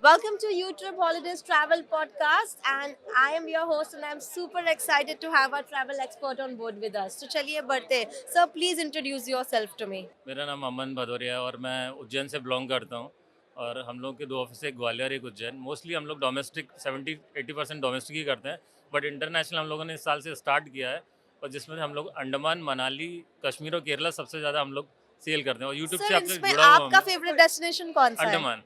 Welcome to YouTube Holidays Travel Podcast, and I am your host, and I'm super excited to have our travel expert on board with us. So चलिए बढ़ते हैं. Sir, please introduce yourself to me. मेरा नाम अमन भदौरिया है और मैं उज्जैन से belong करता हूँ। और हम लोग के दो ऑफिस है, एक ग्वालियर एक उज्जैन। मोस्टली हम लोग डोमेस्टिक 70-80% डोमेस्टिक ही करते हैं, बट इंटरनेशनल हम लोगों ने इस साल से स्टार्ट किया है। और जिसमें हम लोग अंडमान, मनाली, कश्मीर और केरला सबसे ज़्यादा हम लोग सेल करते हैं। और यूट्यूब Sir, से आपसे इसमें जुड़ा हुआ हूँ आपका मैं। फेवरेट डेस्टिनेशन कौन सा है? अंडमान।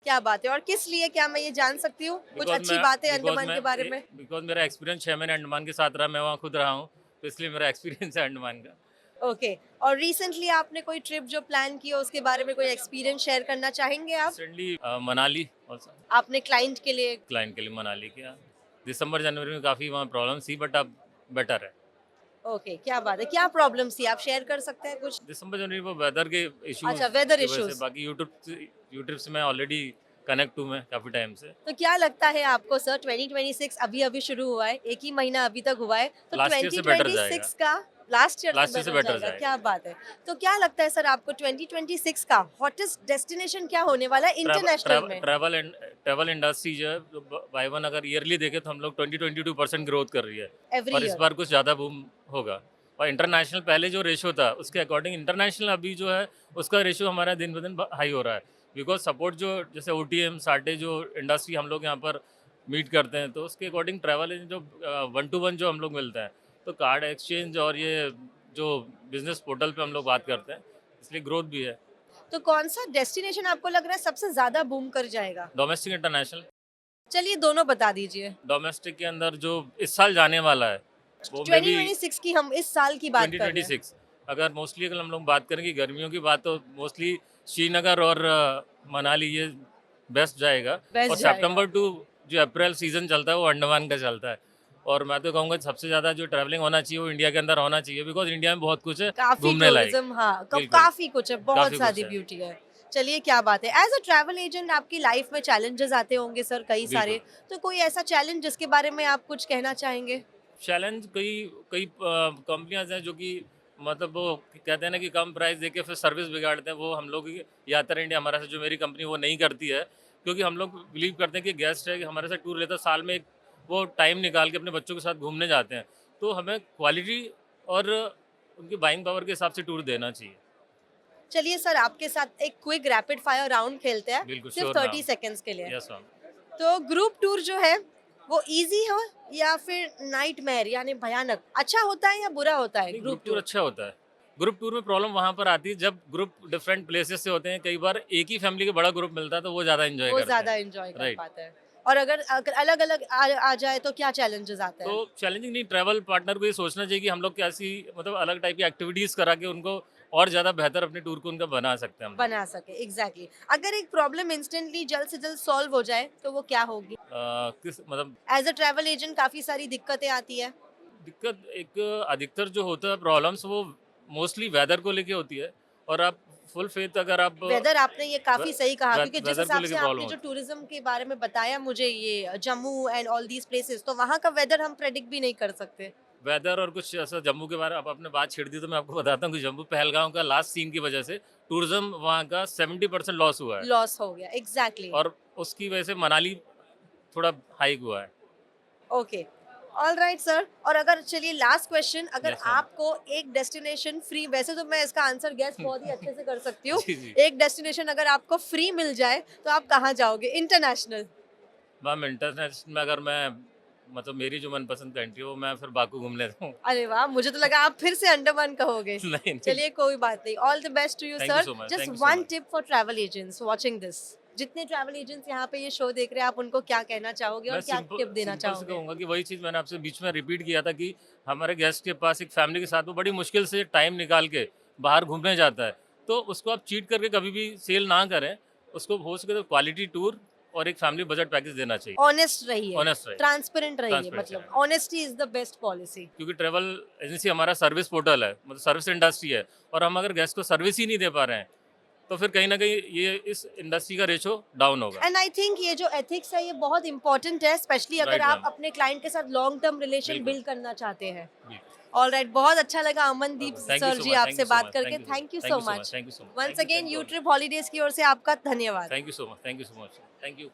क्या बात है, और किस लिए, क्या मैं ये जान सकती हूँ कुछ अच्छी बातें अंडमान के बारे में? बिकॉज मेरा एक्सपीरियंस 6 महीने अंडमान के साथ रहा, मैं वहाँ खुद रहा हूँ, तो इसलिए मेरा एक्सपीरियंस है अंडमान का। ओके, और रिसेंटली आपने कोई ट्रिप जो प्लान की हो उसके बारे में कोई एक्सपीरियंस शेयर करना चाहेंगे आप? रिसेंटली मनाली और आपने क्लाइंट के लिए? क्लाइंट के लिए मनाली किया। दिसंबर जनवरी में काफ़ी वहाँ प्रॉब्लम थी, बट अब बेटर है। ओके, क्या बात है, क्या प्रॉब्लम्स थी, आप शेयर कर सकते हैं कुछ? दिसंबर जनवरी वो वेदर के इश्यूज अच्छा, वेदर की वजह से। इश्यूज। बाकी यूट्यूब से मैं ऑलरेडी कनेक्ट हूँ मैं काफ़ी टाइम से। तो क्या लगता है आपको सर, 2026 अभी अभी शुरू हुआ है, एक ही महीना अभी तक हुआ है, तो लास्ट ईयर से बेटर जाएगा। 2026 का लास्ट ईयर लास्ट से ईयर से बेटर बेटर जाएगा? जाएगा। क्या बात है। तो क्या लगता है सर आपको 2026 का हॉटेस्ट डेस्टिनेशन क्या होने वाला है इंटरनेशनल में? ट्रैवल इंडस्ट्री जो है, बाई वन अगर ईयरली देखे तो हम लोग 20-22% ग्रोथ कर रही है। एवरी और इस ईयर? बार कुछ ज़्यादा बूम होगा। और इंटरनेशनल पहले जो रेशो था उसके अकॉर्डिंग इंटरनेशनल अभी जो है उसका रेशो हमारा दिन ब दिन हाई हो रहा है। बिकॉज सपोर्ट जो जैसे OTM साटे जो इंडस्ट्री हम लोग यहाँ पर मीट करते हैं, तो उसके अकॉर्डिंग ट्रैवल जो 1-to-1 जो हम लोग मिलता है, तो कार्ड एक्सचेंज और ये जो बिजनेस पोर्टल पे हम लोग बात करते हैं, इसलिए ग्रोथ भी है। तो कौन सा डेस्टिनेशन आपको लग रहा है सबसे ज्यादा बूम कर जाएगा? Domestic international. चलिए दोनों बता दीजिए। डोमेस्टिक के अंदर जो इस साल जाने वाला है वो मे बी 2026 की हम इस साल की बात कर रहे हैं। 2026। अगर मोस्टली अगर हम लोग बात करेंगे गर्मियों की बात, तो मोस्टली श्रीनगर और मनाली ये बेस्ट जाएगा। और बेस्ट जाएगा। सितंबर टू जो अप्रैल सीजन चलता है वो अंडमान का चलता है। और मैं तो कहूँगा सबसे ज़्यादा जो ट्रैवलिंग होना चाहिए वो इंडिया के अंदर होना चाहिए, बिकॉज इंडिया में बहुत कुछ है काफी घूमने लायक। टूरिज्म, हाँ, बिल्कुल, काफी कुछ है, बहुत काफ़ी कुछ सारी है। ब्यूटी है। चलिए, क्या बात है, एज अ ट्रैवल एजेंट आपकी लाइफ में चैलेंजेस आते होंगे सर कई बिल्कुल। सारे। तो कोई ऐसा चैलेंज जिसके बारे में आप कुछ कहना चाहेंगे? चैलेंज कई कई कंपनियां हैं जो कि मतलब वो कहते हैं ना कि कम प्राइस देके फिर सर्विस बिगाड़ते हैं। वो हम लोग यात्रा इंडिया हमारा से जो मेरी कंपनी वो नहीं करती है, क्योंकि हम लोग बिलीव करते हैं कि गेस्ट है कि हमारे साथ टूर लेता है, साल में एक वो टाइम निकाल के अपने बच्चों के साथ घूमने जाते हैं, तो हमें क्वालिटी और उनकी बाइंग पावर के हिसाब से टूर देना चाहिए। चलिए सर, आपके साथ एक क्विक रैपिड फायर राउंड खेलते हैं, बिल्कुल सिर्फ श्योर 30 मैम। सेकेंड्स के लिए। Yes ma'am. तो ग्रुप टूर जो है वो इजी हो या फिर नाइटमेयर यानी भयानक, अच्छा होता है या बुरा होता है नहीं, ग्रुप ग्रुप टूर टूर? अच्छा होता है। ग्रुप टूर में प्रॉब्लम वहाँ पर आती है जब ग्रुप डिफरेंट प्लेसेस से होते हैं। कई बार एक ही फैमिली के बड़ा ग्रुप मिलता है तो वो ज़्यादा एंजॉय वो करते ज्यादा हैं। एंजॉय कर राइट। पाते हैं। और अगर अगर अलग अलग आ जाए तो क्या चैलेंजेस आते तो हैं? चैलेंजिंग नहीं, ट्रैवल पार्टनर को ये सोचना चाहिए कि हम लोग कैसी मतलब अलग टाइप की एक्टिविटीज़ करा के उनको और ज़्यादा बेहतर अपने टूर को उनका बना सकते हैं हम लोग। बना सके, एग्जैक्टली अगर एक प्रॉब्लम इंस्टेंटली जल्द से जल्द सॉल्व हो जाए तो वो क्या होगी? किस मतलब एज अ ट्रैवल एजेंट काफी सारी दिक्कतें आती है। दिक्कत एक अधिकतर जो होता है प्रॉब्लम्स वो मोस्टली वेदर को लेके होती है। और आप फुल फेथ अगर आप वेदर, आपने ये काफी सही कहा, क्योंकि जिस वेदर को हिसाब लेके से प्रॉब्लम आपने जो होती है। टूरिज्म के बारे में बताया मुझे, ये Jammu and all these places, तो वहाँ का वेदर हम प्रेडिक्ट भी नहीं कर सकते। वेदर और कुछ ऐसा जम्मू के बारे में आप आपने बात छेड़ दी तो मैं आपको बताता हूँ कि जम्मू पहलगाम का लास्ट सीन की वजह से टूरिज्म वहाँ का 70% लॉस हुआ है। लॉस हो गया, एग्जैक्टली। और उसकी वजह से मनाली थोड़ा हाइक हुआ है। Okay, all right sir. और अगर, चलिए लास्ट क्वेश्चन, अगर यस मैम। आपको एक डेस्टिनेशन फ्री, वैसे तो मैं इसका आंसर गेस बहुत ही अच्छे से कर सकती हूँ, जी जी। एक डेस्टिनेशन अगर आपको फ्री मिल जाए तो आप कहाँ जाओगे इंटरनेशनल? मैम इंटरनेशनल में अगर मैं मतलब मेरी जो मनपसंद कंट्री है वो मैं फिर बाकू घूम लेता हूँ। अरे वाह, मुझे तो लगा आप फिर से अंडमान कहोगे। नहीं नहीं। चलिए कोई बात नहीं, all the best to you thank you sir. So much, just thank you so one much. Tip for travel agents watching this, जितने ट्रैवल एजेंट्स यहाँ पे ये शो देख रहे हैं, आप उनको क्या कहना चाहोगे मैं और क्या सिंपल टिप देना सिंपल से चाहोगे? कहूँगा कि वही चीज़ मैंने आपसे बीच में रिपीट किया था कि हमारे गेस्ट के पास एक फैमिली के साथ वो बड़ी मुश्किल से टाइम निकाल के बाहर घूमने जाता है, तो उसको आप चीट करके कभी भी सेल ना करें। उसको हो सके तो क्वालिटी टूर और एक फैमिली बजट पैकेज देना चाहिए। ऑनेस्ट रहिए, ऑनेस्ट रहे। ट्रांसपेरेंट रहिए, ट्रांसपेरेंसी मतलब रहे। Honesty is the best policy. क्योंकि ट्रैवल एजेंसी हमारा सर्विस पोर्टल है, मतलब सर्विस इंडस्ट्री है। और हम अगर गेस्ट को सर्विस ही नहीं दे पा रहे हैं तो फिर कहीं ना कहीं ये इस इंडस्ट्री का रेशो डाउन होगा। एंड आई थिंक ये जो एथिक्स है ये बहुत इंपॉर्टेंट है, स्पेशली अगर राइट आप मैम। अपने क्लाइंट के साथ लॉन्ग टर्म रिलेशन बिल्कुल। बिल्ड करना चाहते हैं। बिल्कुल। ऑल राइट, बहुत अच्छा लगा Amandeep thank you sir so ji much, thank आपसे यू सो बात मच, करके। Thank you so thank much, you thank so you so much. Much, thank you so much, once thank you, again thank you, YouTube holidays की ओर से आपका धन्यवाद। Thank you so much, thank you so much, thank you.